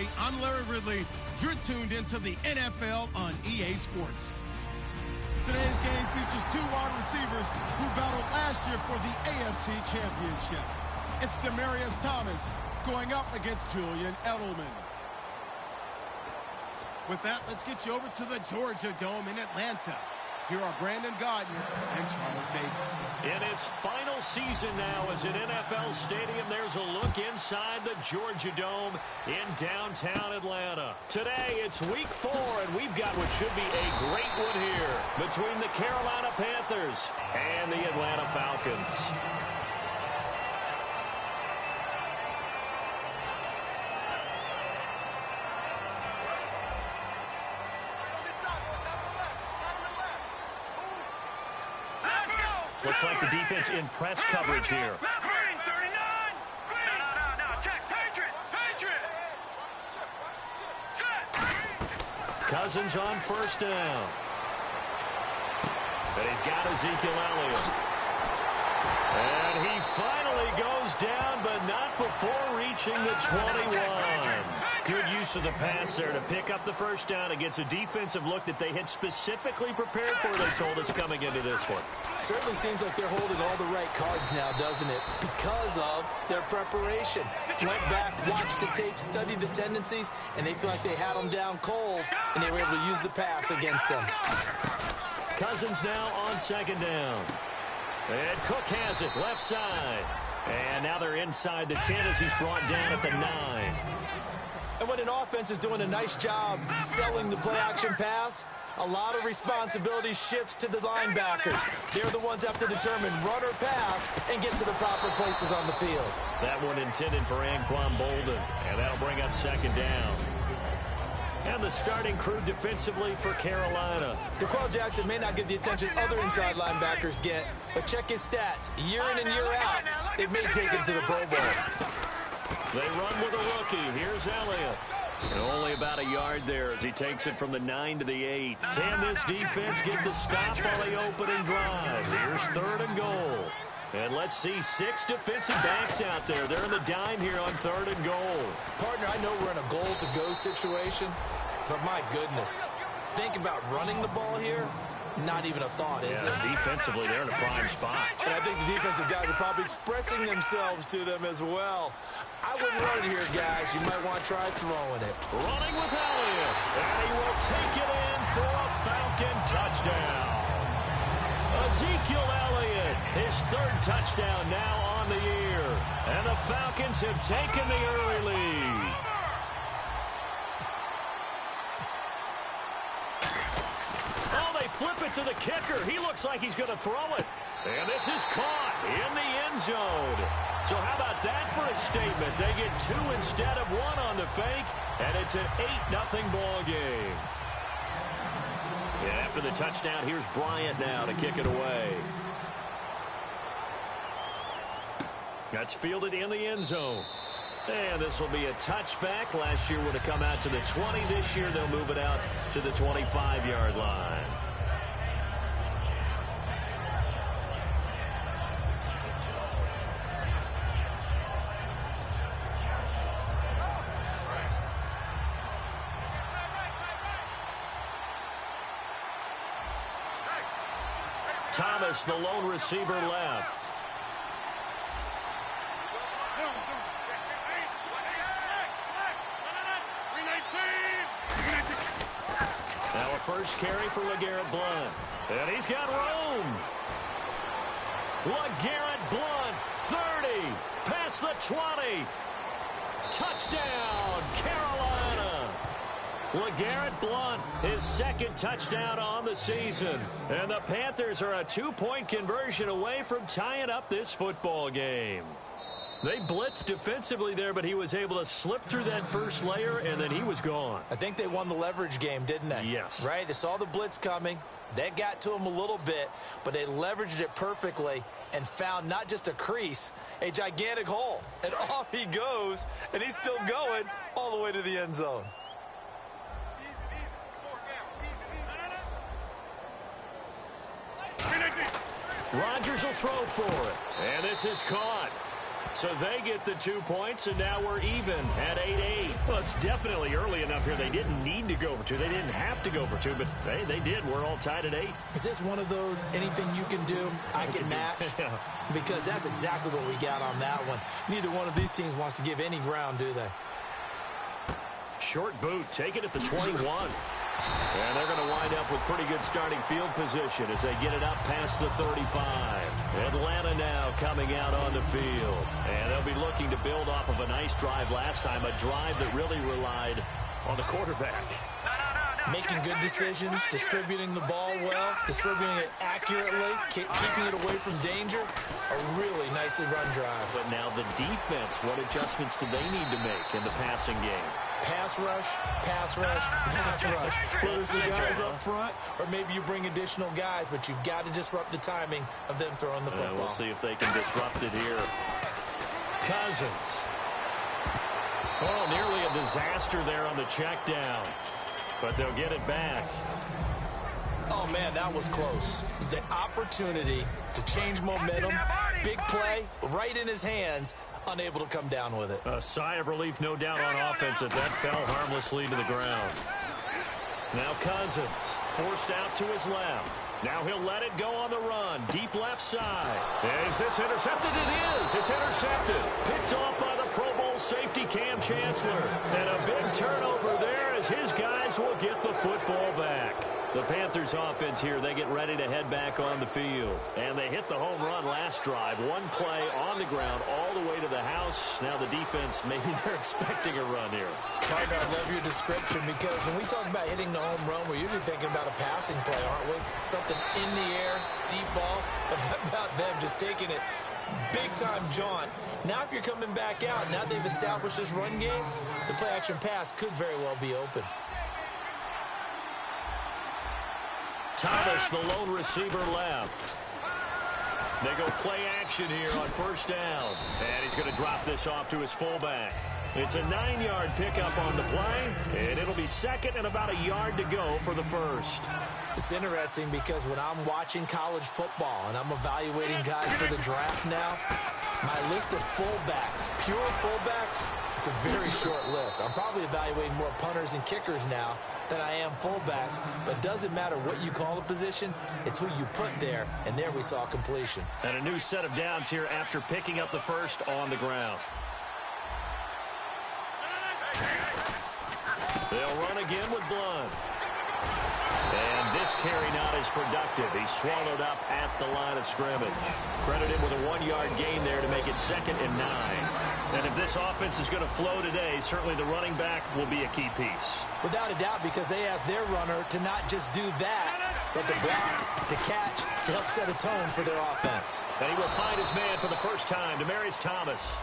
everybody. I'm Larry Ridley. You're tuned into the NFL on EA Sports. Today's game features two wide receivers who battled last year for the AFC Championship. It's Demaryius Thomas going up against Julian Edelman. With that, let's get you over to the Georgia Dome in Atlanta. Here are Brandon Gaudin and Charlotte Davis. In its final season now as an NFL stadium, there's a look inside the Georgia Dome in downtown Atlanta. Today, it's week 4, and we've got what should be a great one here between the Carolina Panthers and the Atlanta Falcons. Looks like the defense in press coverage here. Cousins on first down. And he's got Ezekiel Elliott. And he finally goes down, but not before reaching the 21. Good use of the pass there to pick up the first down against a defensive look that they had specifically prepared for, they told us, coming into this one. Certainly seems like they're holding all the right cards now, doesn't it? Because of their preparation. Went back, watched the tape, studied the tendencies, and they feel like they had them down cold, and they were able to use the pass against them. Cousins now on second down. And Cook has it, left side. And now they're inside the 10 as he's brought down at the 9. And when an offense is doing a nice job selling the play-action pass, a lot of responsibility shifts to the linebackers. They're the ones that have to determine run or pass and get to the proper places on the field. That one intended for Anquan Bolden, and that'll bring up second down. And the starting crew defensively for Carolina. DeQuell Jackson may not get the attention other inside linebackers get, but check his stats. Year in and year out, it may take him to the Pro Bowl. They run with a rookie. Here's Elliott. And only about a yard there as he takes it from the 9 to the 8. Can this defense get the stop on the opening drive? Here's 3rd and goal. And let's see 6 defensive backs out there. They're in the dime here on 3rd and goal. Partner, I know we're in a goal-to-go situation, but my goodness, think about running the ball here. Not even a thought, is it? Defensively, they're in a prime spot. And I think the defensive guys are probably expressing themselves to them as well. I wouldn't run it here, guys. You might want to try throwing it. Running with Elliott. And he will take it in for a Falcon touchdown. Ezekiel Elliott, his 3rd touchdown now on the year. And the Falcons have taken the early lead. Oh, they flip it to the kicker. He looks like he's going to throw it. And this is caught in the end zone. So how about that for a statement? They get 2 instead of 1 on the fake, and it's an 8-0 ball game. Yeah, after the touchdown, here's Bryant now to kick it away. That's fielded in the end zone. And this will be a touchback. Last year would have come out to the 20. This year they'll move it out to the 25-yard line. Thomas, the lone receiver, left. Now a first carry for LeGarrette Blount. And he's got room. LeGarrette Blount, 30, past the 20. Touchdown, Carolina. LeGarrette Blount, his 2nd touchdown on the season. And the Panthers are a 2-point conversion away from tying up this football game. They blitzed defensively there, but he was able to slip through that first layer, and then he was gone. I think they won the leverage game, didn't they? Yes. Right? They saw the blitz coming. That got to him a little bit, but they leveraged it perfectly and found not just a crease, a gigantic hole. And off he goes, and he's still going all the way to the end zone. Rodgers will throw for it. And this is caught. So they get the 2 points, and now we're even at 8-8. Well, it's definitely early enough here. They didn't need to go for 2. They didn't have to go for 2, but they did. We're all tied at 8. Is this one of those anything you can do, I can match? Yeah. Because that's exactly what we got on that one. Neither one of these teams wants to give any ground, do they? Short boot, take it at the 21. And they're going to wind up with pretty good starting field position as they get it up past the 35. Atlanta now coming out on the field. And they'll be looking to build off of a nice drive last time, a drive that really relied on the quarterback. Making good decisions, distributing the ball well, distributing it accurately, keeping it away from danger. A really nicely run drive. But now the defense, what adjustments do they need to make in the passing game? Pass rush, pass rush, pass rush. Whether it's the guys up front or maybe you bring additional guys, but you've got to disrupt the timing of them throwing the football. We'll see if they can disrupt it here. Cousins. Oh, nearly a disaster there on the check down. But they'll get it back. Oh, man, that was close. The opportunity to change momentum, big play, right in his hands, unable to come down with it. A sigh of relief, no doubt, on offense, that fell harmlessly to the ground. Now Cousins, forced out to his left. Now he'll let it go on the run. Deep left side. Is this intercepted? It is. It's intercepted. Picked off by the Pro Bowl safety Cam Chancellor. And a big turnover there as his guys will get the football back. The Panthers offense here, they get ready to head back on the field. And they hit the home run last drive. One play on the ground all the way to the house. Now the defense, maybe they're expecting a run here. Partner, I love your description because when we talk about hitting the home run, we're usually thinking about a passing play, aren't we? Something in the air, deep ball. But how about them just taking it big-time jaunt? Now if you're coming back out, now they've established this run game, the play-action pass could very well be open. Thomas, the lone receiver, left. They go play action here on first down. And he's going to drop this off to his fullback. It's a 9-yard pickup on the play, and it'll be second and about a yard to go for the first. It's interesting because when I'm watching college football and I'm evaluating guys for the draft now, my list of fullbacks, pure fullbacks, it's a very short list. I'm probably evaluating more punters and kickers now than I am fullbacks, but it doesn't matter what you call a position, it's who you put there, and there we saw completion. And a new set of downs here after picking up the first on the ground. They'll run again with Blunt. And this carry not as productive. He's swallowed up at the line of scrimmage. Credit him with a 1-yard gain there to make it 2nd and 9. And if this offense is going to flow today, certainly the running back will be a key piece. Without a doubt, because they asked their runner to not just do that, but to block, to catch, to help set a tone for their offense. And he will find his man for the first time, Demaryius Thomas.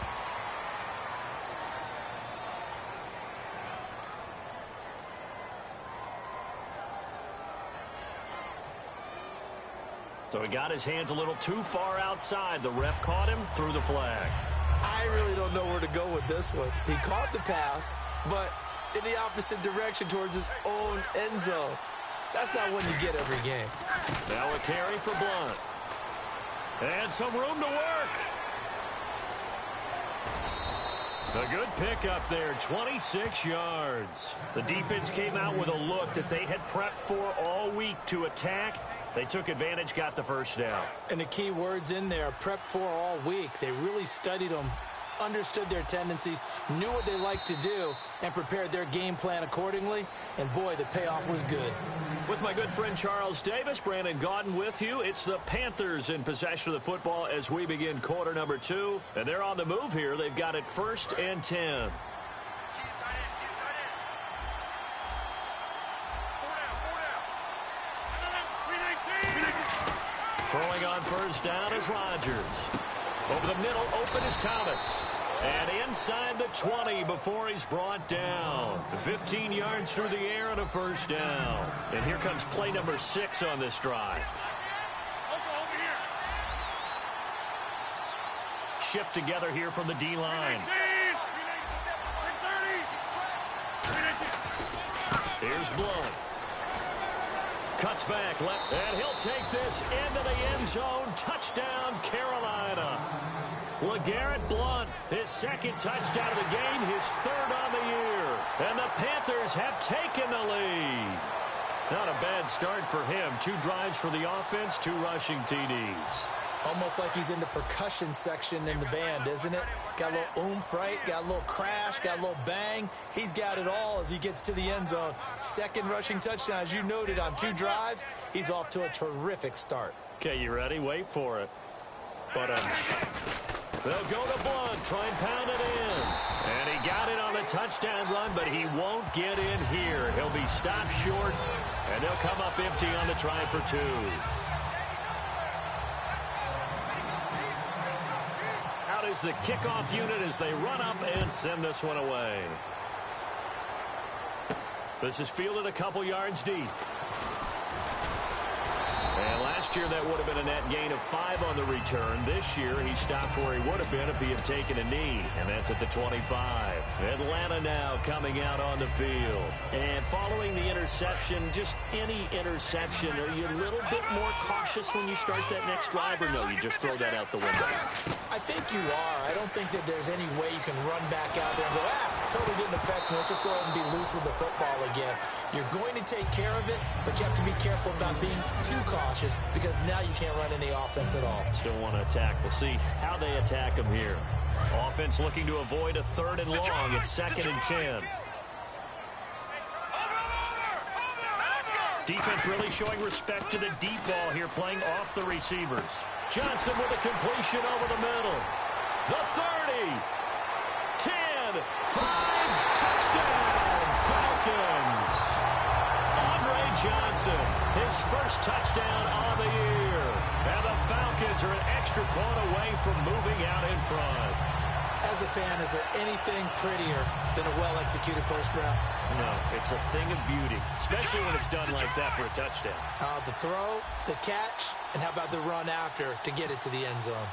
So he got his hands a little too far outside. The ref caught him, threw the flag. I really don't know where to go with this one. He caught the pass, but in the opposite direction towards his own end zone. That's not one you get every game. Now a carry for Blunt. And some room to work. A good pickup there, 26 yards. The defense came out with a look that they had prepped for all week to attack. They took advantage, got the first down. And the key words in there, prepped for all week. They really studied them, understood their tendencies, knew what they liked to do, and prepared their game plan accordingly. And, boy, the payoff was good. With my good friend Charles Davis, Brandon Gaudin with you. It's the Panthers in possession of the football as we begin quarter number 2. And they're on the move here. They've got it 1st and 10. Throwing on first down is Rodgers. Over the middle, open is Thomas. And inside the 20 before he's brought down. 15 yards through the air and a first down. And here comes play number 6 on this drive. Shift together here from the D-line. Here's Blunt. Cuts back, and he'll take this into the end zone. Touchdown, Carolina. LeGarrette Blount, his second touchdown of the game, his third on the year. And the Panthers have taken the lead. Not a bad start for him. 2 drives for the offense, 2 rushing TDs. Almost like he's in the percussion section in the band, isn't it? Got a little oomph, right? Got a little crash, got a little bang. He's got it all as he gets to the end zone. Second rushing touchdown, as you noted, on 2 drives. He's off to a terrific start. Okay, you ready? Wait for it. But they'll go to Blount, try and pound it in. And he got it on the touchdown run, but he won't get in here. He'll be stopped short, and they'll come up empty on the try for 2. Out is the kickoff unit as they run up and send this one away. This is fielded a couple yards deep. And last year that would have been a net gain of 5 on the return. This year he stopped where he would have been if he had taken a knee, and that's at the 25. Atlanta now coming out on the field. And following the interception, just any interception, are you a little bit more cautious when you start that next drive, or no, you just throw that out the window? I think you are. I don't think that there's any way you can run back out there and go, totally didn't affect me. Let's just go ahead and be loose with the football again. You're going to take care of it, but you have to be careful about being too cautious because now you can't run any offense at all. Still want to attack. We'll see how they attack him here. Offense looking to avoid a 3rd and long. It's 2nd and 10. Defense really showing respect to the deep ball here, playing off the receivers. Johnson with a completion over the middle. The 30. 10. 5. Touchdown. Falcons. Andre Johnson, his first touchdown on the year. And the Falcons are an extra point away from moving out in front. As a fan, is there anything prettier than a well-executed post route? No, it's a thing of beauty, especially when it's done like that for a touchdown. The throw, the catch, and how about the run after to get it to the end zone?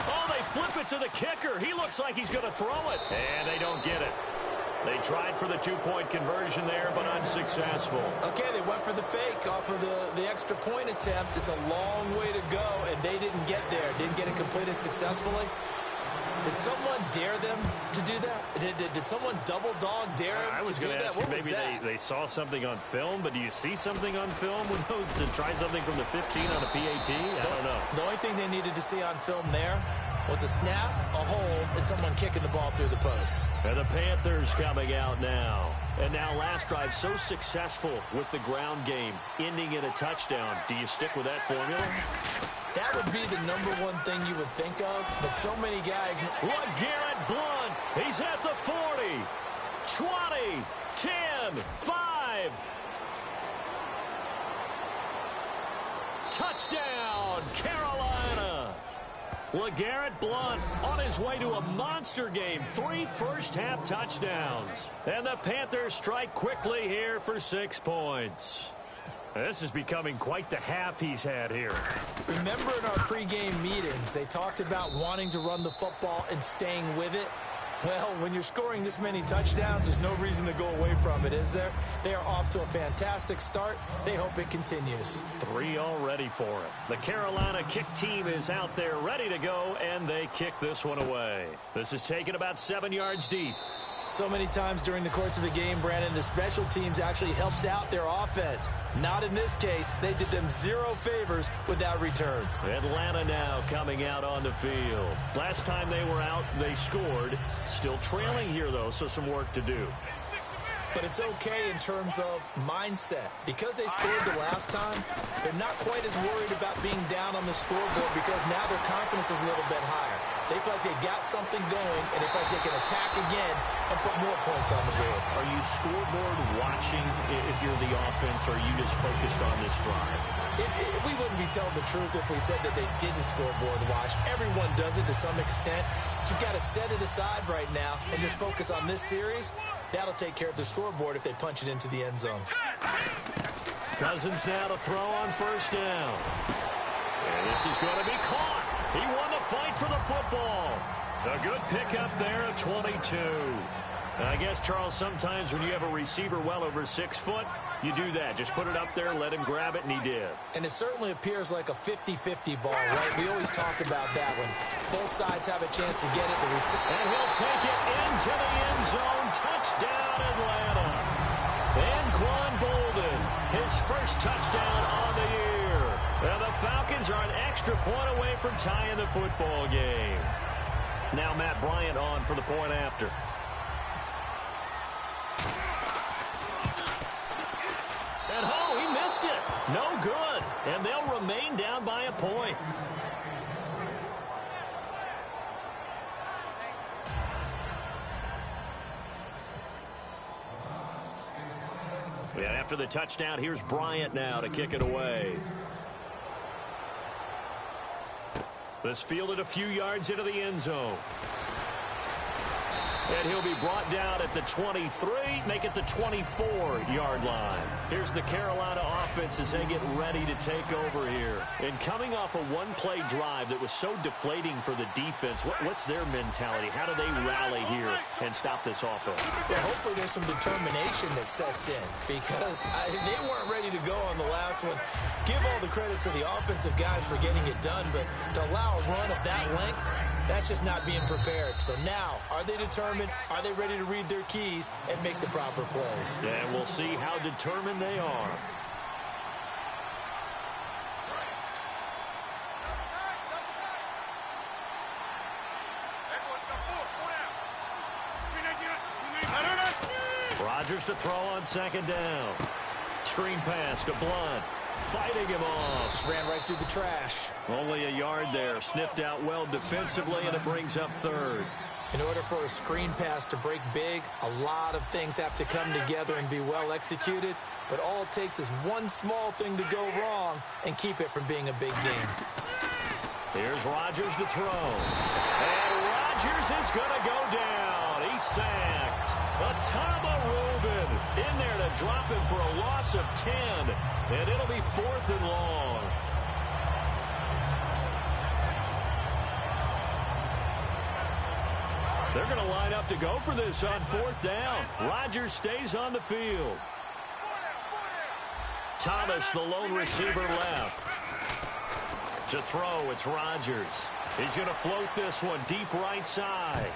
Oh, they flip it to the kicker. He looks like he's going to throw it. And they don't get it. They tried for the 2-point conversion there, but unsuccessful. Okay, they went for the fake off of the extra point attempt. It's a long way to go, and they didn't get there. Didn't get it completed successfully. Did someone dare them to do that? Did someone double dog dare them to do that? I was going to ask you, maybe they saw something on film, but do you see something on film with those to try something from the 15 on a PAT? I don't know. The only thing they needed to see on film there was a snap, a hold, and someone kicking the ball through the post. And the Panthers coming out now. And now last drive so successful with the ground game, ending in a touchdown. Do you stick with that formula? That would be the #1 thing you would think of, but so many guys... LeGarrette Blount, he's at the 40, 20, 10, 5. Touchdown, Carolina. LeGarrette Blount on his way to a monster game. 3 first-half touchdowns. And the Panthers strike quickly here for 6 points. This is becoming quite the half he's had here. Remember in our pregame meetings, they talked about wanting to run the football and staying with it? Well, when you're scoring this many touchdowns, there's no reason to go away from it, is there? They are off to a fantastic start. They hope it continues. 3 already for him. The Carolina kick team is out there ready to go, and they kick this one away. This is taken about 7 yards deep. So many times during the course of a game, Brandon, the special teams actually helps out their offense. Not in this case. They did them 0 favors with that return. Atlanta now coming out on the field. Last time they were out, they scored. Still trailing here, though, so some work to do. But it's okay in terms of mindset. Because they scored the last time, they're not quite as worried about being down on the scoreboard because now their confidence is a little bit higher. They feel like they got something going, and they feel like they can attack again and put more points on the board. Are you scoreboard watching if you're the offense, or are you just focused on this drive? We wouldn't be telling the truth if we said that they didn't scoreboard watch. Everyone does it to some extent. But you've got to set it aside right now and just focus on this series. That'll take care of the scoreboard if they punch it into the end zone. Cousins now to throw on first down. And this is going to be caught. He won the fight for the football. A good pickup there at 22. I guess, Charles, sometimes when you have a receiver well over 6 foot, you do that. Just put it up there, let him grab it, and he did. And it certainly appears like a 50-50 ball, right? We always talk about that when both sides have a chance to get it. And he'll take it into the end zone. Touchdown, Atlanta. Anquan Bolden, his first touchdown on the year. And the Falcons are an extra point away from tying the football game. Now Matt Bryant on for the point after. And oh, he missed it. No good. And they'll remain down by a point. And after the touchdown, here's Bryant now to kick it away. This fielded a few yards into the end zone. And he'll be brought down at the 23, make it the 24-yard line. Here's the Carolina offense as they get ready to take over here. And coming off a one-play drive that was so deflating for the defense, what's their mentality? How do they rally here and stop this offense? Well, hopefully there's some determination that sets in because they weren't ready to go on the last one. Give all the credit to the offensive guys for getting it done, but to allow a run of that length, that's just not being prepared. So now, are they determined? Are they ready to read their keys and make the proper plays? Yeah, and we'll see how determined they are. Rodgers to throw on second down. Screen pass to Blunt. Fighting him off. Just ran right through the trash. Only a yard there. Sniffed out well defensively, and it brings up third. In order for a screen pass to break big, a lot of things have to come together and be well executed. But all it takes is one small thing to go wrong and keep it from being a big game. Here's Rodgers to throw. And Rodgers is going to go down. He's sacked. Atama Rubin in there to drop him for a loss of 10. And it'll be 4th and long. They're going to line up to go for this on 4th down. Rodgers stays on the field. Thomas, the lone receiver, left. To throw, it's Rodgers. He's going to float this one deep right side.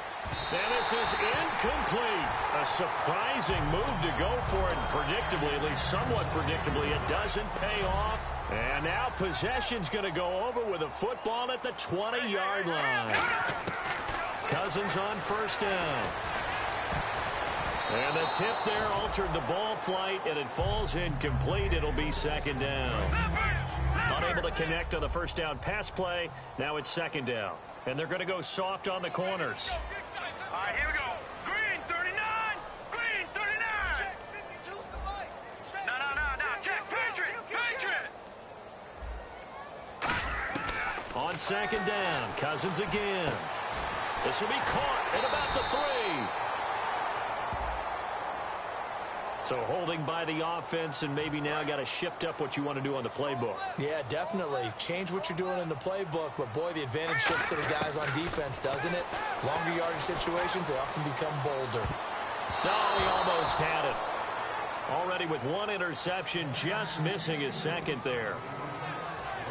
And this is incomplete. A surprising move to go for it. Predictably, at least somewhat predictably, it doesn't pay off. And now possession's going to go over with a football at the 20-yard line. Cousins on first down. And the tip there altered the ball flight, and it falls incomplete. It'll be second down. Unable to connect on the first down pass play. Now it's second down. And they're going to go soft on the corners. All right, here we go. Green, 39. Green, 39. Check, 52 to the light. Check. No. Check, Patriot. On second down, Cousins again. This will be caught at about the 3. So holding by the offense, and maybe now got to shift up what you want to do on the playbook. Yeah, definitely. Change what you're doing in the playbook, but boy, the advantage shifts to the guys on defense, doesn't it? Longer yardage situations, they often become bolder. No, he almost had it. Already with one interception, just missing his second there.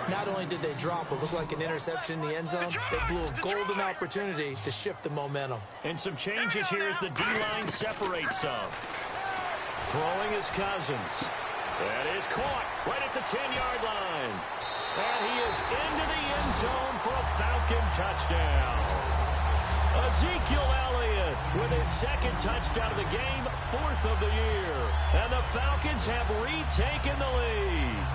Not only did they drop what looked like an interception in the end zone, they blew a golden opportunity to shift the momentum. And some changes here as the D-line separates some. Throwing is Cousins. That is caught right at the 10-yard line. And he is into the end zone for a Falcon touchdown. Ezekiel Elliott with his second touchdown of the game, 4th of the year. And the Falcons have retaken the lead.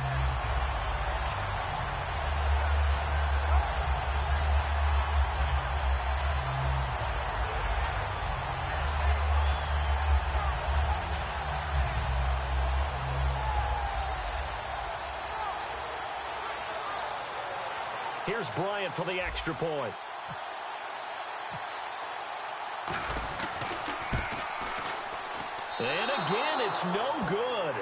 Here's Bryant for the extra point. And again, it's no good.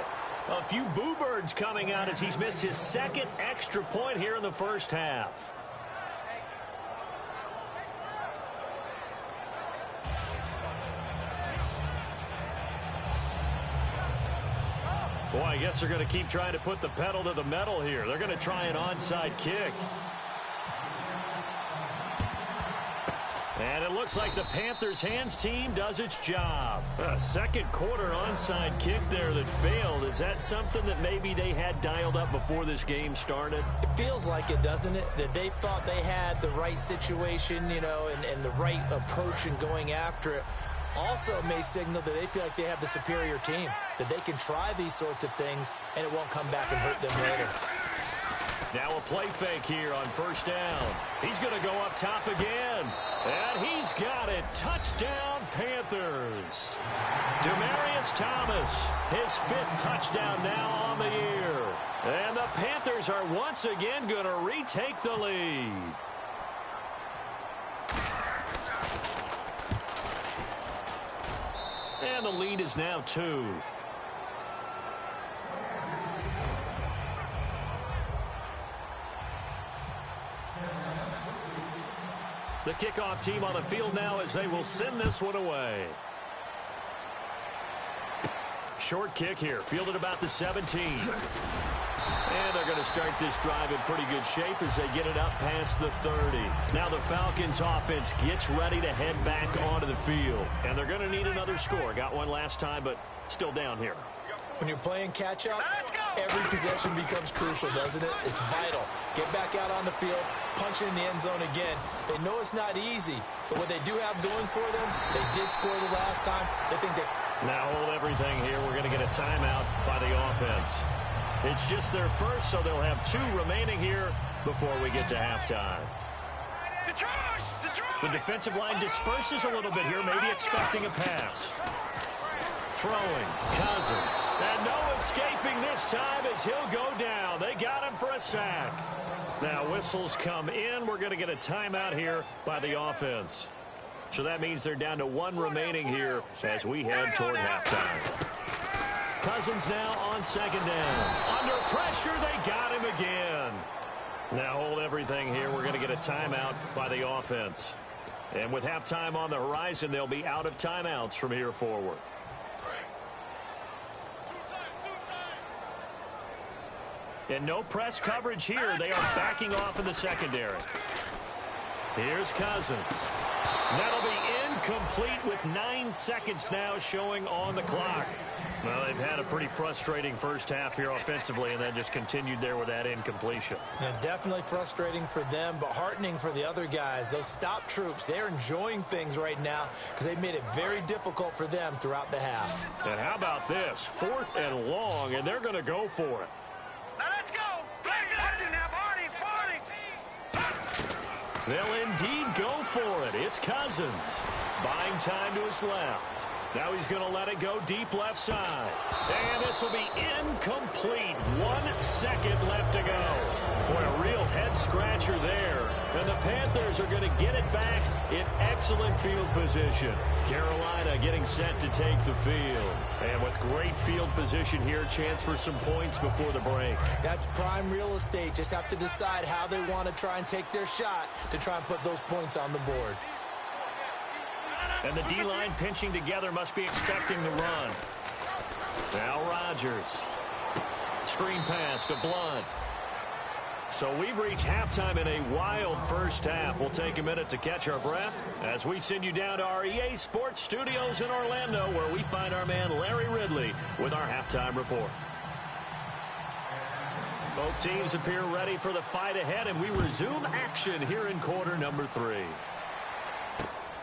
A few boo birds coming out as he's missed his second extra point here in the first half. Boy, I guess they're going to keep trying to put the pedal to the metal here. They're going to try an onside kick. And it looks like the Panthers' hands team does its job. A second quarter onside kick there that failed. Is that something that maybe they had dialed up before this game started? It feels like it, doesn't it? That they thought they had the right situation, and the right approach in going after it. Also may signal that they feel like they have the superior team, that they can try these sorts of things and it won't come back and hurt them later. Now a play fake here on first down. He's going to go up top again. And he's got it. Touchdown, Panthers. Demaryius Thomas, his 5th touchdown now on the year. And the Panthers are once again going to retake the lead. And the lead is now 2. The kickoff team on the field now as they will send this one away. Short kick here, fielded about the 17. And they're going to start this drive in pretty good shape as they get it up past the 30. Now the Falcons offense gets ready to head back onto the field. And they're going to need another score. Got one last time, but still down here. When you're playing catch-up, every possession becomes crucial, doesn't it? It's vital. Get back out on the field, punch in the end zone again. They know it's not easy, but what they do have going for them, they did score the last time. They think that... Now hold everything here. We're going to get a timeout by the offense. It's just their first, so they'll have 2 remaining here before we get to halftime. The defensive line disperses a little bit here, maybe expecting a pass. Throwing, Cousins. And no escaping this time as he'll go down. They got him for a sack. Now whistles come in. We're going to get a timeout here by the offense. So that means they're down to 1 remaining here as we head toward halftime. Cousins now on second down. Under pressure, they got him again. Now hold everything here. We're going to get a timeout by the offense. And with halftime on the horizon, they'll be out of timeouts from here forward. And no press coverage here. They are backing off in the secondary. Here's Cousins. That'll be incomplete with 9 seconds now showing on the clock. Well, they've had a pretty frustrating first half here offensively and then just continued there with that incompletion. Yeah, definitely frustrating for them, but heartening for the other guys. Those stop troops, they're enjoying things right now because they've made it very difficult for them throughout the half. And how about this? 4th and long, and they're going to go for it. Now let's go. Now, Barney. They'll indeed go for it. It's Cousins. Buying time to his left. Now he's going to let it go deep left side. And this will be incomplete. 1 second left to go. Boy, a real head-scratcher there. And the Panthers are going to get it back in excellent field position. Carolina getting set to take the field. And with great field position here, chance for some points before the break. That's prime real estate. Just have to decide how they want to try and take their shot to try and put those points on the board. And the D-line pinching together must be expecting the run. Now Rodgers. Screen pass to Blunt. So we've reached halftime in a wild first half. We'll take a minute to catch our breath as we send you down to our EA Sports Studios in Orlando, where we find our man Larry Ridley with our halftime report. Both teams appear ready for the fight ahead, and we resume action here in quarter number 3.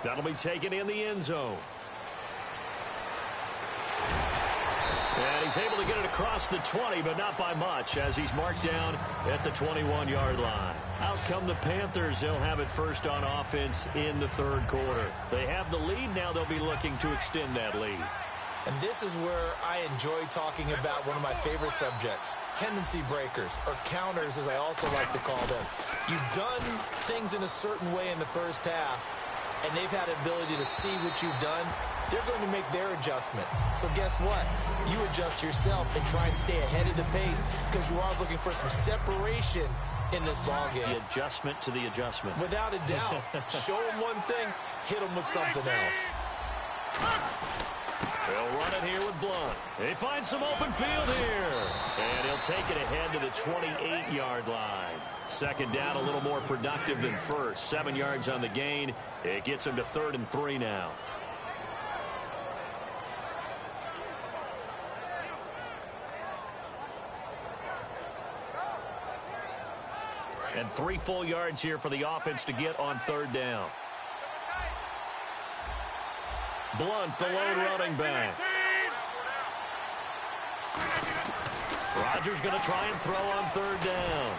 That'll be taken in the end zone. And he's able to get it across the 20, but not by much, as he's marked down at the 21-yard line. Out come the Panthers. They'll have it first on offense in the 3rd quarter. They have the lead. Now they'll be looking to extend that lead. And this is where I enjoy talking about one of my favorite subjects, tendency breakers, or counters, as I also like to call them. You've done things in a certain way in the first half, and they've had the ability to see what you've done. They're going to make their adjustments. So guess what? You adjust yourself and try and stay ahead of the pace because you are looking for some separation in this ballgame. The adjustment to the adjustment. Without a doubt. Show them one thing, hit them with something else. They'll run it here with Blunt. They find some open field here. And he'll take it ahead to the 28-yard line. Second down, a little more productive than first. 7 yards on the gain. It gets him to 3rd and 3 now. And 3 full yards here for the offense to get on 3rd down. Blunt, the lone running back. Rodgers going to try and throw on 3rd down.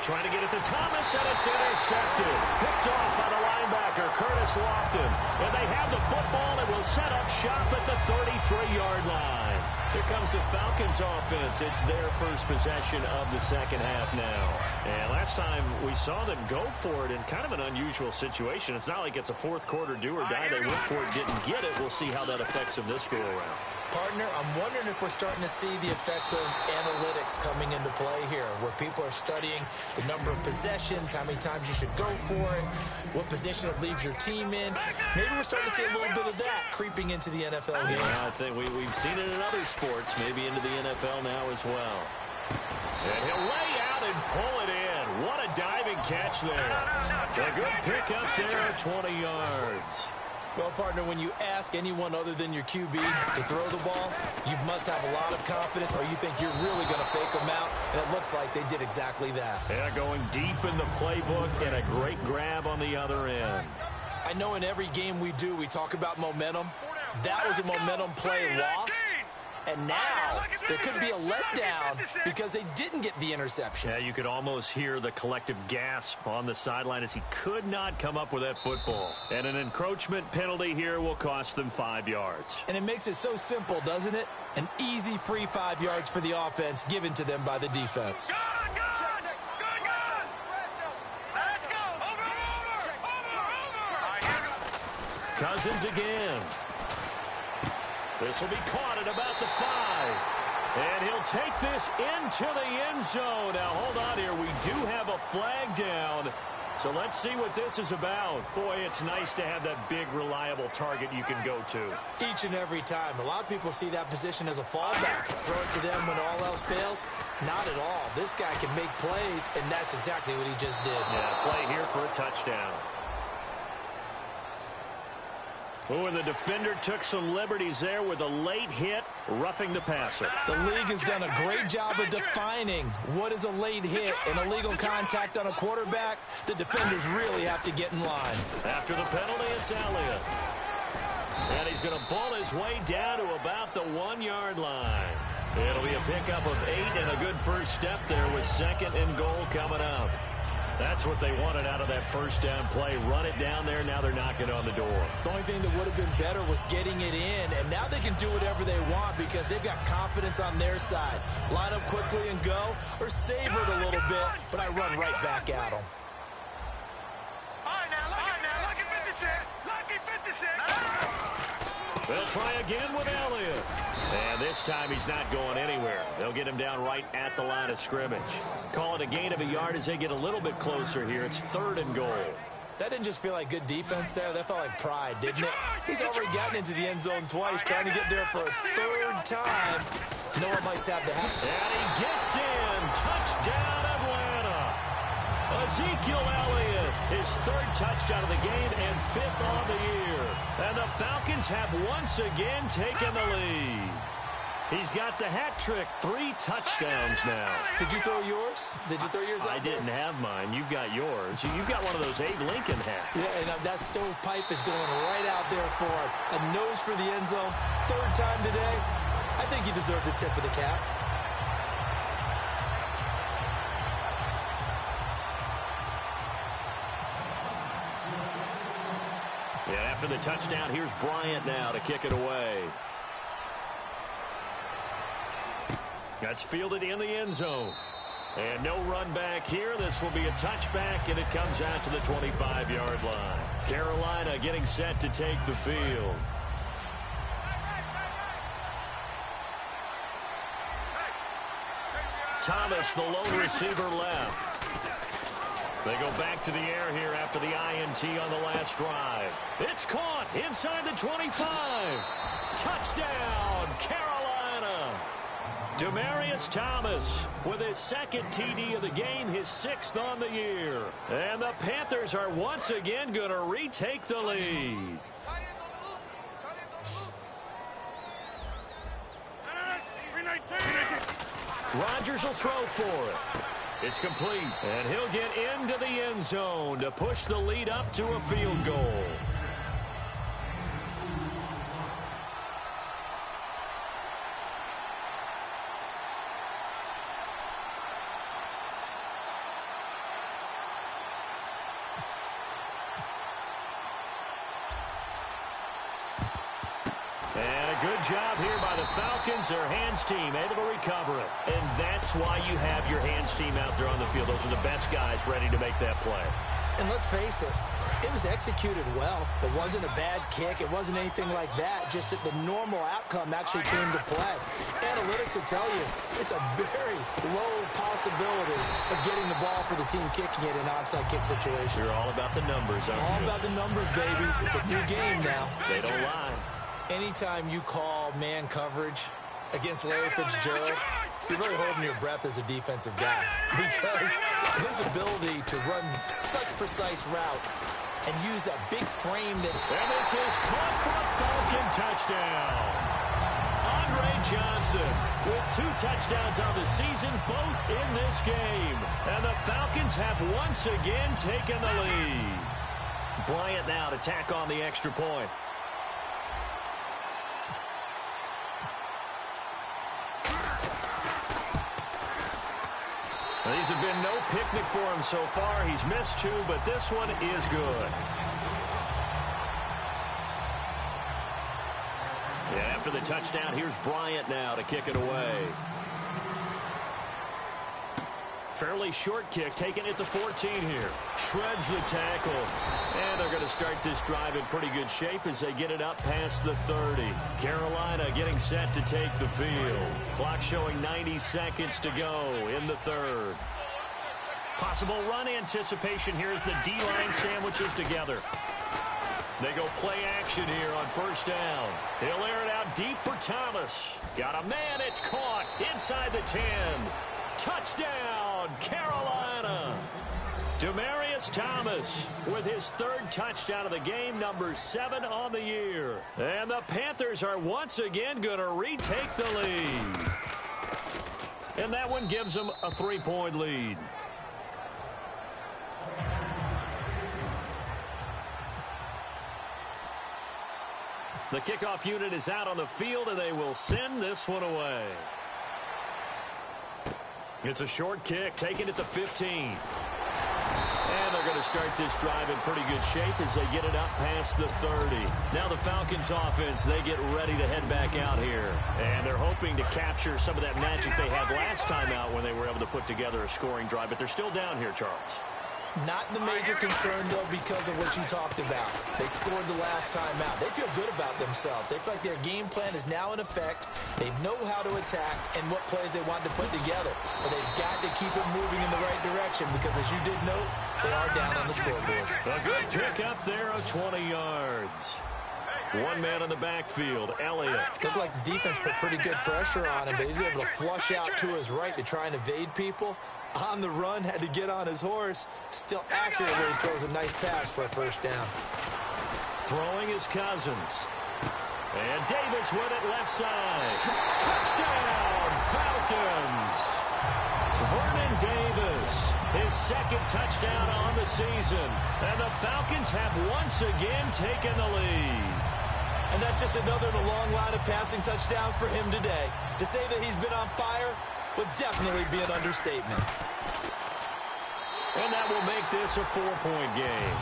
Trying to get it to Thomas, and it's intercepted. Picked off by the linebacker, Curtis Lofton. And they have the football and will set up shop at the 33-yard line. Here comes the Falcons offense. It's their first possession of the second half now. And last time we saw them go for it in kind of an unusual situation. It's not like it's a fourth quarter do or die. They went for it, didn't get it. We'll see how that affects them this go around. Partner, I'm wondering if we're starting to see the effects of analytics coming into play here, where people are studying the number of possessions, how many times you should go for it, what position it leaves your team in. Maybe we're starting to see a little bit of that creeping into the NFL game. Yeah, I think we've seen it in other sports, maybe into the NFL now as well. And he'll lay out and pull it in. What a diving catch there. A good pickup there at 20 yards. Well, partner, when you ask anyone other than your QB to throw the ball, you must have a lot of confidence, or you think you're really going to fake them out, and it looks like they did exactly that. Yeah, going deep in the playbook and a great grab on the other end. I know in every game we do, we talk about momentum. That was a momentum play lost. And now there could be a letdown because they didn't get the interception. Yeah, you could almost hear the collective gasp on the sideline as he could not come up with that football. And an encroachment penalty here will cost them 5 yards. And it makes it so simple, doesn't it? An easy free 5 yards for the offense given to them by the defense. Cousins again. This will be caught at about the 5. And he'll take this into the end zone. Now, hold on here. We do have a flag down. So let's see what this is about. Boy, it's nice to have that big, reliable target you can go to. Each and every time. A lot of people see that position as a fallback. Throw it to them when all else fails. Not at all. This guy can make plays, and that's exactly what he just did. Yeah, play here for a touchdown. Oh, and the defender took some liberties there with a late hit, roughing the passer. The league has done a great job of defining what is a late hit and illegal contact on a quarterback. The defenders really have to get in line. After the penalty, it's Elliott. And he's going to pull his way down to about the 1-yard line. It'll be a pickup of 8 and a good first step there with 2nd and goal coming up. That's what they wanted out of that first down play. Run it down there. Now they're knocking on the door. The only thing that would have been better was getting it in, and now they can do whatever they want because they've got confidence on their side. Line up quickly and go, or savor it a little bit, but I run right back at them. All right, now, look at 56. Lucky 56. They'll try again with Elliott. And this time he's not going anywhere. They'll get him down right at the line of scrimmage. Call it a gain of a yard as they get a little bit closer here. It's 3rd and goal. That didn't just feel like good defense there. That felt like pride, didn't it? He's already gotten into the end zone twice, trying to get there for a 3rd time. No one likes to have the hat. And he gets in. Touchdown, Atlanta. Ezekiel Elliott, his 3rd touchdown of the game and 5th on the year. And the Falcons have once again taken the lead. He's got the hat trick, 3 touchdowns now. Did you throw yours? Did you throw yours out? I didn't have mine. You've got yours. You've got one of those Abe Lincoln hats. Yeah, and that stovepipe is going right out there for him. A nose for the end zone. 3rd time today. I think he deserves a tip of the cap. Yeah, after the touchdown, here's Bryant now to kick it away. That's fielded in the end zone. And no run back here. This will be a touchback, and it comes out to the 25-yard line. Carolina getting set to take the field. Thomas, the lone receiver, left. They go back to the air here after the INT on the last drive. It's caught inside the 25. Touchdown, Carolina. Demaryius Thomas with his second TD of the game, his 6th on the year. And the Panthers are once again going to retake the lead. Rodgers will throw for it. It's complete, and he'll get into the end zone to push the lead up to a field goal. Good job here by the Falcons. Their hands team able to recover it. And that's why you have your hands team out there on the field. Those are the best guys ready to make that play. And let's face it, it was executed well. It wasn't a bad kick. It wasn't anything like that. Just that the normal outcome actually came to play. Analytics will tell you it's a very low possibility of getting the ball for the team kicking it in an onside kick situation. You're all about the numbers, aren't you? All about the numbers, baby. It's a new game now. They don't lie. Anytime you call man coverage against Larry Fitzgerald, you're really holding your breath as a defensive guy because his ability to run such precise routes and use that big frame that... And this is caught for a Falcon touchdown. Andre Johnson with 2 touchdowns on the season, both in this game. And the Falcons have once again taken the lead. Bryant now to tack on the extra point. These have been no picnic for him so far. He's missed 2, but this one is good. Yeah, after the touchdown, here's Bryant now to kick it away. Fairly short kick, taken at the 14 here. Shreds the tackle. And they're going to start this drive in pretty good shape as they get it up past the 30. Carolina getting set to take the field. Clock showing 90 seconds to go in the 3rd. Possible run anticipation here as the D-line sandwiches together. They go play action here on 1st down. He'll air it out deep for Thomas. Got a man, it's caught inside the 10. Touchdown, Carolina. Demaryius Thomas with his 3rd touchdown of the game, number 7 on the year. And the Panthers are once again going to retake the lead. And that one gives them a 3-point lead. The kickoff unit is out on the field, and they will send this one away. It's a short kick, taken at the 15. And they're going to start this drive in pretty good shape as they get it up past the 30. Now the Falcons offense, they get ready to head back out here. And they're hoping to capture some of that magic they had last time out when they were able to put together a scoring drive. But they're still down here, Charles. Not the major concern, though, because of what you talked about. They scored the last time out. They feel good about themselves. They feel like their game plan is now in effect. They know how to attack and what plays they want to put together. But they've got to keep it moving in the right direction because, as you did note, they are down on the scoreboard. A good pick up there of 20 yards. One man in the backfield, Elliott. Looked like the defense put pretty good pressure on him, but he's able to flush out to his right to try and evade people. On the run, had to get on his horse. Still accurately throws a nice pass for a 1st down. Throwing his Cousins. And Davis with it left side. Touchdown, Falcons. Vernon Davis, his 2nd touchdown on the season. And the Falcons have once again taken the lead. And that's just another in a long line of passing touchdowns for him today. To say that he's been on fire would definitely be an understatement. And that will make this a 4-point game.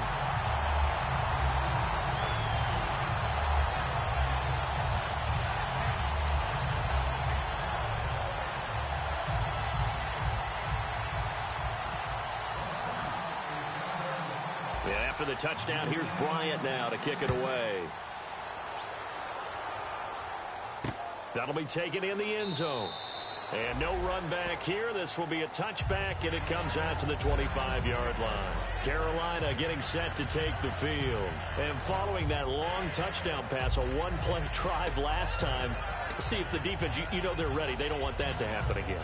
Yeah, after the touchdown, here's Bryant now to kick it away. That'll be taken in the end zone. And no run back here. This will be a touchback, and it comes out to the 25-yard line. Carolina getting set to take the field. And following that long touchdown pass, a one-play drive last time, see if the defense, you know they're ready. They don't want that to happen again.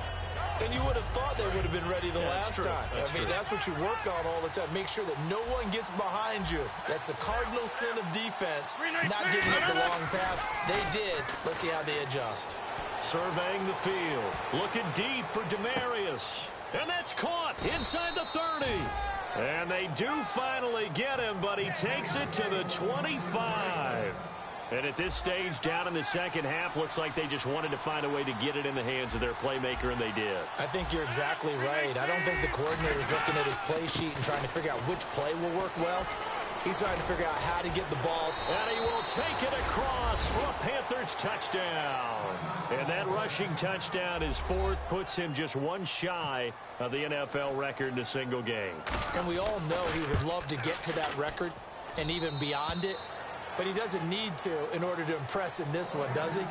And you would have thought they would have been ready the last time. I mean, that's what you work on all the time. Make sure that no one gets behind you. That's the cardinal sin of defense, not giving up the long pass. They did. Let's see how they adjust. Surveying the field. Looking deep for Demarius. And that's caught inside the 30. And they do finally get him, but he takes it to the 25. And at this stage, down in the second half, looks like they just wanted to find a way to get it in the hands of their playmaker, and they did. I think you're exactly right. I don't think the coordinator is looking at his play sheet and trying to figure out which play will work well. He's trying to figure out how to get the ball. And he will take it across for a Panthers touchdown. And that rushing touchdown is fourth, puts him just one shy of the NFL record in a single game. And we all know he would love to get to that record and even beyond it. But he doesn't need to in order to impress in this one, does he?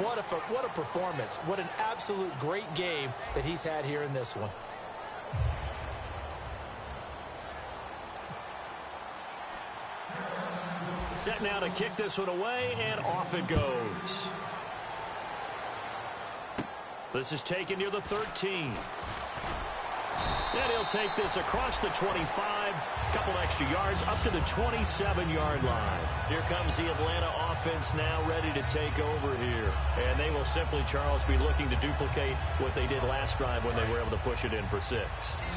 What a performance. What an absolute great game that he's had here in this one. Set now to kick this one away, and off it goes. This is taken near the 13. And he'll take this across the 25, couple extra yards, up to the 27-yard line. Here comes the Atlanta offense now ready to take over here. And they will simply, Charles, be looking to duplicate what they did last drive when they were able to push it in for 6.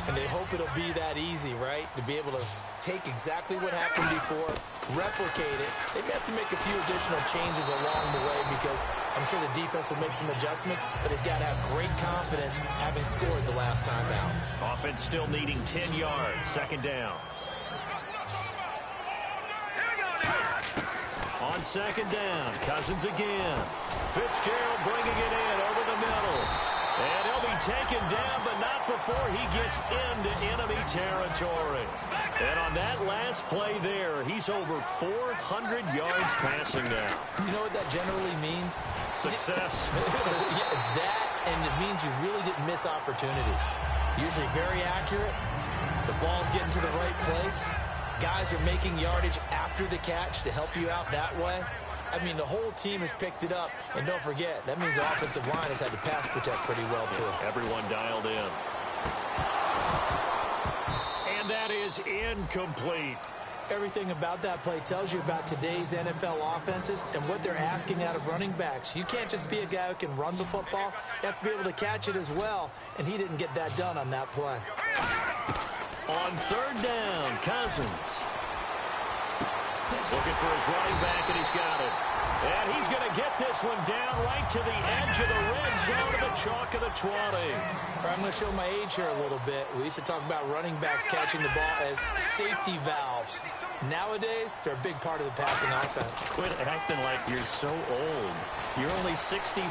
And they hope it'll be that easy, right? To be able to take exactly what happened before, replicate it. They may have to make a few additional changes along the way because I'm sure the defense will make some adjustments, but they've got to have great confidence having scored the last time out. Offense still needing 10 yards, second down. On second down, Cousins again. Fitzgerald bringing it in over the middle. And he'll be taken down, but not before he gets into enemy territory. And on that last play there, he's over 400 yards passing now. You know what that generally means? Success. That, and it means you really didn't miss opportunities. Usually very accurate. The ball's getting to the right place. Guys are making yardage after the catch to help you out that way. I mean, the whole team has picked it up. And don't forget, that means the offensive line has had to pass protect pretty well, too. Everyone dialed in. And that is incomplete. Everything about that play tells you about today's NFL offenses and what they're asking out of running backs. You can't just be a guy who can run the football. You have to be able to catch it as well, and he didn't get that done on that play. On third down, Cousins. Looking for his running back, and he's got it. And he's going to get this one down right to the edge of the red zone of the chalk of the 20. I'm going to show my age here a little bit. We used to talk about running backs catching the ball as safety valves. Nowadays, they're a big part of the passing offense. Quit acting like you're so old. You're only 65.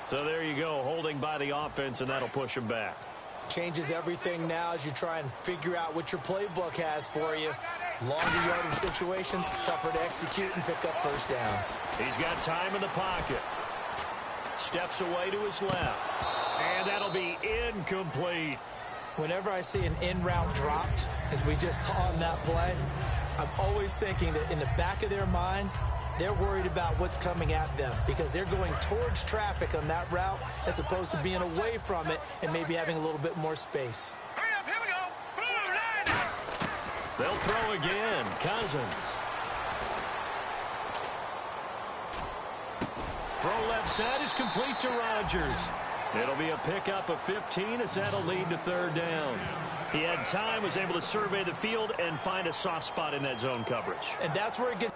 So there you go, holding by the offense, and that'll push him back. Changes everything now as you try and figure out what your playbook has for you. Longer yardage situations, tougher to execute and pick up first downs. He's got time in the pocket. Steps away to his left. And that'll be incomplete. Whenever I see an in-route dropped, as we just saw in that play, I'm always thinking that in the back of their mind, they're worried about what's coming at them because they're going towards traffic on that route as opposed to being away from it and maybe having a little bit more space. Here we go. Blue line. They'll throw again. Cousins. Throw left side is complete to Rodgers. It'll be a pickup of 15 as that'll lead to third down. He had time, was able to survey the field and find a soft spot in that zone coverage. And that's where it gets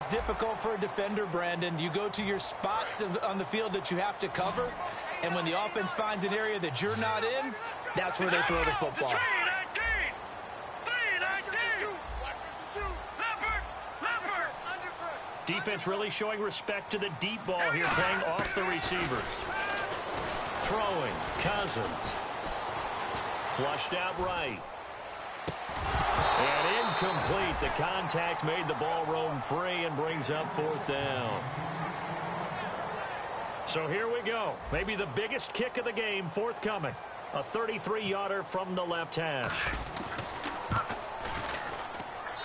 It's difficult for a defender, Brandon. You go to your spots on the field that you have to cover, and when the offense finds an area that you're not in, that's where they throw the football. Defense really showing respect to the deep ball here, playing off the receivers. Throwing, Cousins. Flushed out right. And incomplete. The contact made the ball roam free and brings up 4th down. So here we go. Maybe the biggest kick of the game forthcoming. A 33-yarder from the left hash.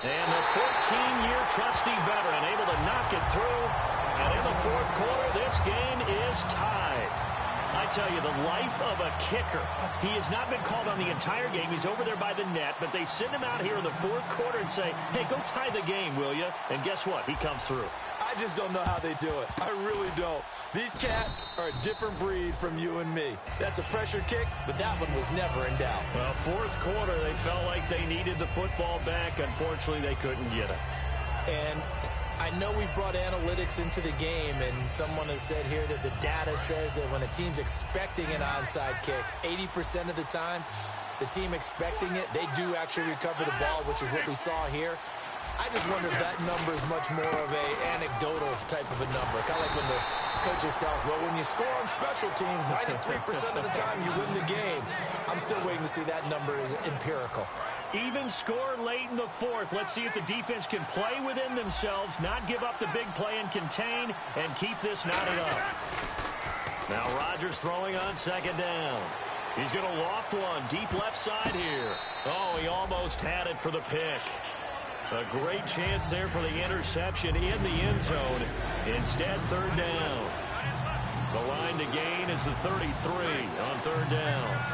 And the 14-year trusty veteran able to knock it through. And in the 4th quarter, this game is tied. I tell you, the life of a kicker. He has not been called on the entire game. He's over there by the net, but they send him out here in the 4th quarter and say, hey, go tie the game, will you? And guess what? He comes through. I just don't know how they do it. I really don't. These cats are a different breed from you and me. That's a pressure kick, but that one was never in doubt. Well, 4th quarter, they felt like they needed the football back. Unfortunately, they couldn't get it. And I know we brought analytics into the game, and someone has said here that the data says that when a team's expecting an onside kick, 80% of the time, the team expecting it, they do actually recover the ball, which is what we saw here. I just wonder if that number is much more of an anecdotal type of a number. Kind of like when the coaches tell us, well, when you score on special teams, 93% of the time you win the game. I'm still waiting to see that number is empirical. Even score late in the 4th. Let's see if the defense can play within themselves, not give up the big play and contain, and keep this knotted up. Now Rodgers throwing on 2nd down. He's going to loft one deep left side here. Oh, he almost had it for the pick. A great chance there for the interception in the end zone. Instead, 3rd down. The line to gain is the 33 on 3rd down.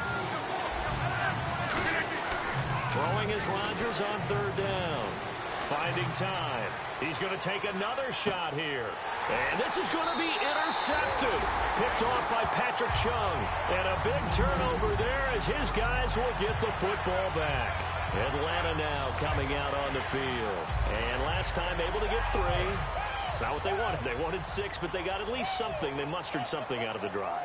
Throwing is Rodgers on 3rd down. Finding time. He's going to take another shot here. And this is going to be intercepted. Picked off by Patrick Chung. And a big turnover there as his guys will get the football back. Atlanta now coming out on the field. And last time able to get 3. It's not what they wanted. They wanted 6, but they got at least something. They mustered something out of the drive.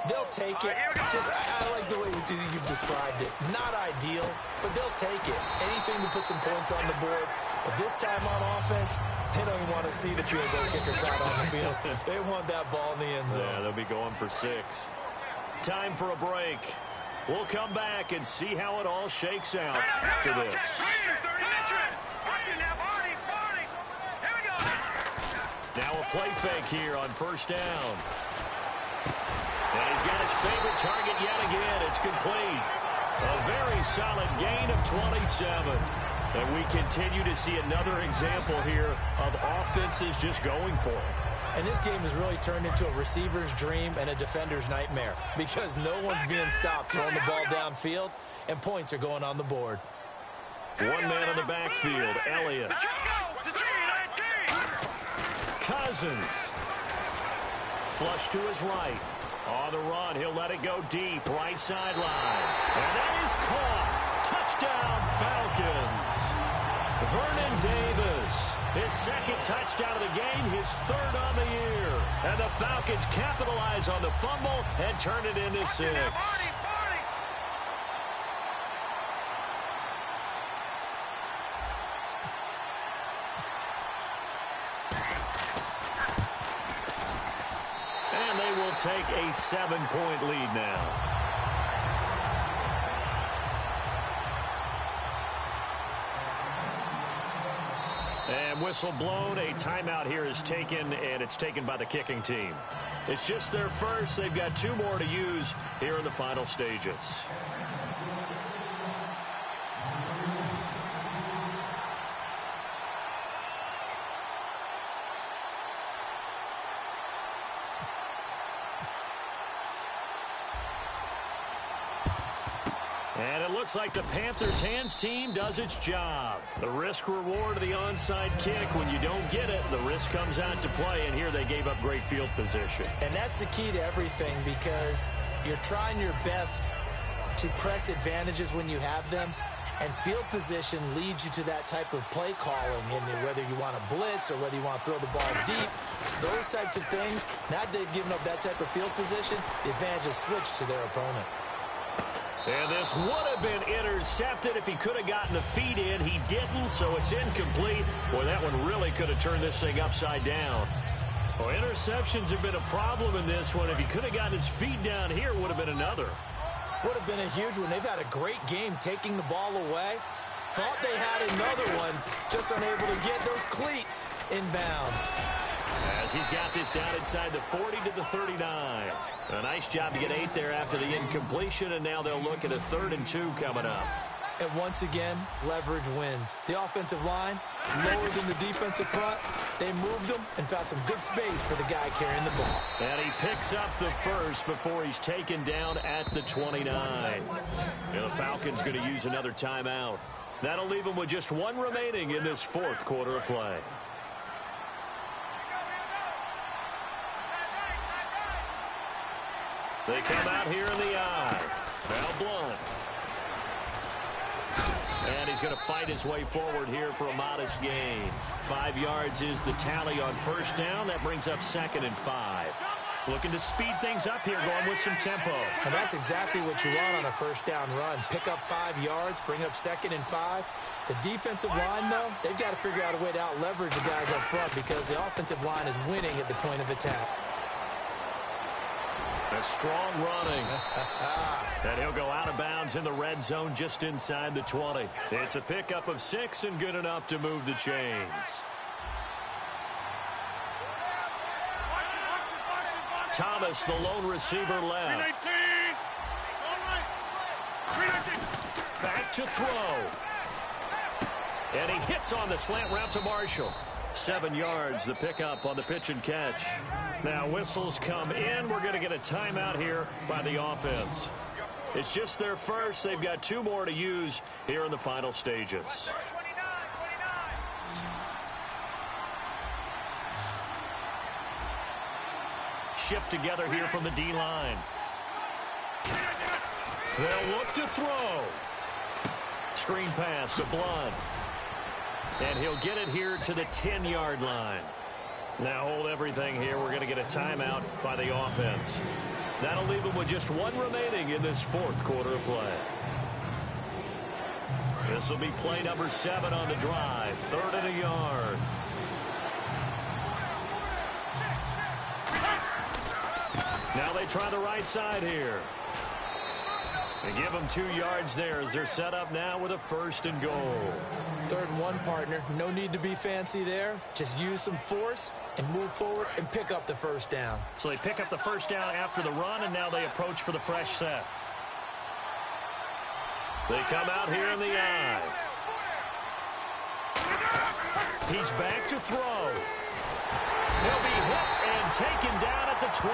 They'll take it. I like the way you've described it. Not ideal, but they'll take it. Anything to put some points on the board. But this time on offense, they don't even want to see the field goal kicker trot on the field. They want that ball in the end zone. Yeah, they'll be going for 6. Time for a break. We'll come back and see how it all shakes out after this. Now a play fake here on 1st down. And he's got his favorite target yet again. It's complete. A very solid gain of 27. And we continue to see another example here of offenses just going for it. And this game has really turned into a receiver's dream and a defender's nightmare because no one's being stopped throwing the ball downfield, and points are going on the board. One man in the backfield, Elliott. Cousins. Flush to his right. On the run, he'll let it go deep, right sideline. And that is caught. Touchdown, Falcons. Vernon Davis, his 2nd touchdown of the game, his 3rd on the year. And the Falcons capitalize on the fumble and turn it into 6. And they will take a 7-point lead now. And whistle blown. A timeout here is taken, and it's taken by the kicking team. It's just their first. They've got 2 more to use here in the final stages. And it looks like the Panthers' hands team does its job. The risk-reward of the onside kick, when you don't get it, the risk comes out to play, and here they gave up great field position. And that's the key to everything because you're trying your best to press advantages when you have them, And field position leads you to that type of play calling, and whether you want to blitz or whether you want to throw the ball deep, those types of things, now that they've given up that type of field position, the advantage is switched to their opponent. And this would have been intercepted if he could have gotten the feet in. He didn't, so it's incomplete. Boy, that one really could have turned this thing upside down. Well, interceptions have been a problem in this one. If he could have gotten his feet down here, it would have been another. Would have been a huge one. They've had a great game taking the ball away. Thought they had another one, just unable to get those cleats inbounds. As he's got this down inside the 40 to the 39. A nice job to get 8 there after the incompletion, and now they'll look at a 3rd and 2 coming up. And once again, leverage wins. The offensive line, lower than the defensive front. They moved them and found some good space for the guy carrying the ball. And he picks up the first before he's taken down at the 29. And the Falcons going to use another timeout. That'll leave them with just 1 remaining in this 4th quarter of play. They come out here in the eye. Now Blunt. And he's going to fight his way forward here for a modest gain. 5 yards is the tally on first down. That brings up 2nd and 5. Looking to speed things up here, going with some tempo. And that's exactly what you want on a first down run. Pick up 5 yards, bring up 2nd and 5. The defensive line, though, they've got to figure out a way to out-leverage the guys up front because the offensive line is winning at the point of attack. A strong running. And he'll go out of bounds in the red zone just inside the 20. It's a pickup of 6 and good enough to move the chains. Thomas, the lone receiver, left. Back to throw. And he hits on the slant route to Marshall. 7 yards, the pickup on the pitch and catch. Now whistles come in. We're going to get a timeout here by the offense. It's just their first. They've got 2 more to use here in the final stages. Shift together here from the D-line. They'll look to throw. Screen pass to Blunt. And he'll get it here to the 10-yard line. Now hold everything here. We're going to get a timeout by the offense. That'll leave them with just 1 remaining in this 4th quarter of play. This will be play number 7 on the drive. 3rd and a yard. Now they try the right side here. They give them 2 yards there as they're set up now with a 1st and goal. 3rd and 1, partner. No need to be fancy there. Just use some force and move forward and pick up the 1st down. So they pick up the 1st down after the run, and now they approach for the fresh set. They come out here in the eye. He's back to throw. He'll be hit and taken down at the 21.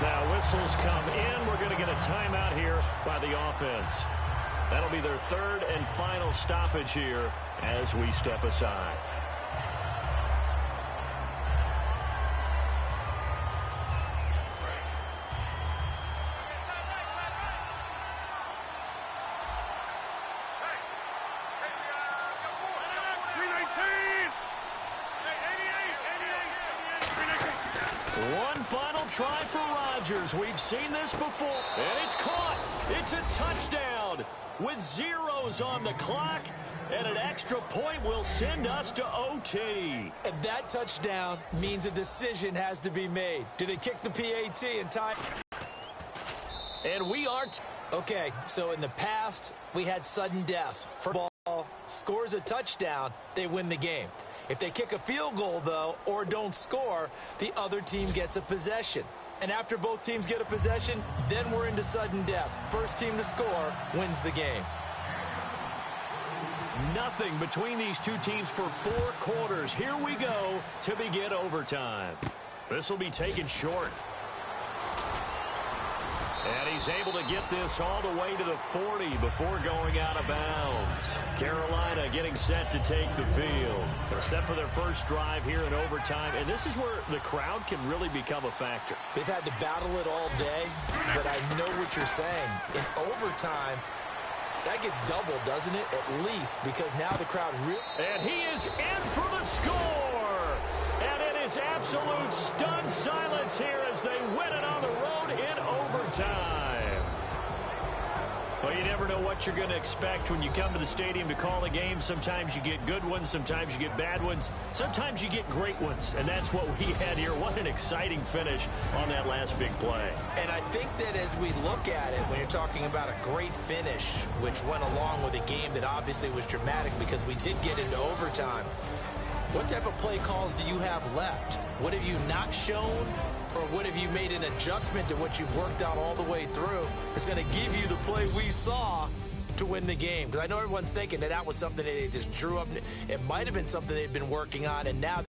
Now whistles come in. We're going to get a timeout here by the offense. That'll be their 3rd and final stoppage here as we step aside. One final try for Rodgers. We've seen this before. And it's caught. It's a touchdown with zeros on the clock. And an extra point will send us to OT. And that touchdown means a decision has to be made. Do they kick the PAT and tie? And we are... Okay, so in the past, we had sudden death. First ball scores a touchdown, they win the game. If they kick a field goal, though, or don't score, the other team gets a possession. And after both teams get a possession, then we're into sudden death. First team to score wins the game. Nothing between these 2 teams for 4 quarters. Here we go to begin overtime. This will be taken short. And he's able to get this all the way to the 40 before going out of bounds. Carolina getting set to take the field. They're set for their first drive here in overtime, and this is where the crowd can really become a factor. They've had to battle it all day, but I know what you're saying. In overtime, That gets doubled, doesn't it? At least, because now the crowd really... And he is in for the score. And it is absolute stunned silence here as they win it on the road in overtime. Well, you never know what you're going to expect when you come to the stadium to call a game. Sometimes you get good ones. Sometimes you get bad ones. Sometimes you get great ones. And that's what we had here. What an exciting finish on that last big play. And I think that as we look at it, when you're talking about a great finish, which went along with a game that obviously was dramatic because we did get into overtime, what type of play calls do you have left? What have you not shown? Or what have you made an adjustment to what you've worked out all the way through? It's going to give you the play we saw to win the game. Because I know everyone's thinking that was something that they just drew up. It might have been something they've been working on, and now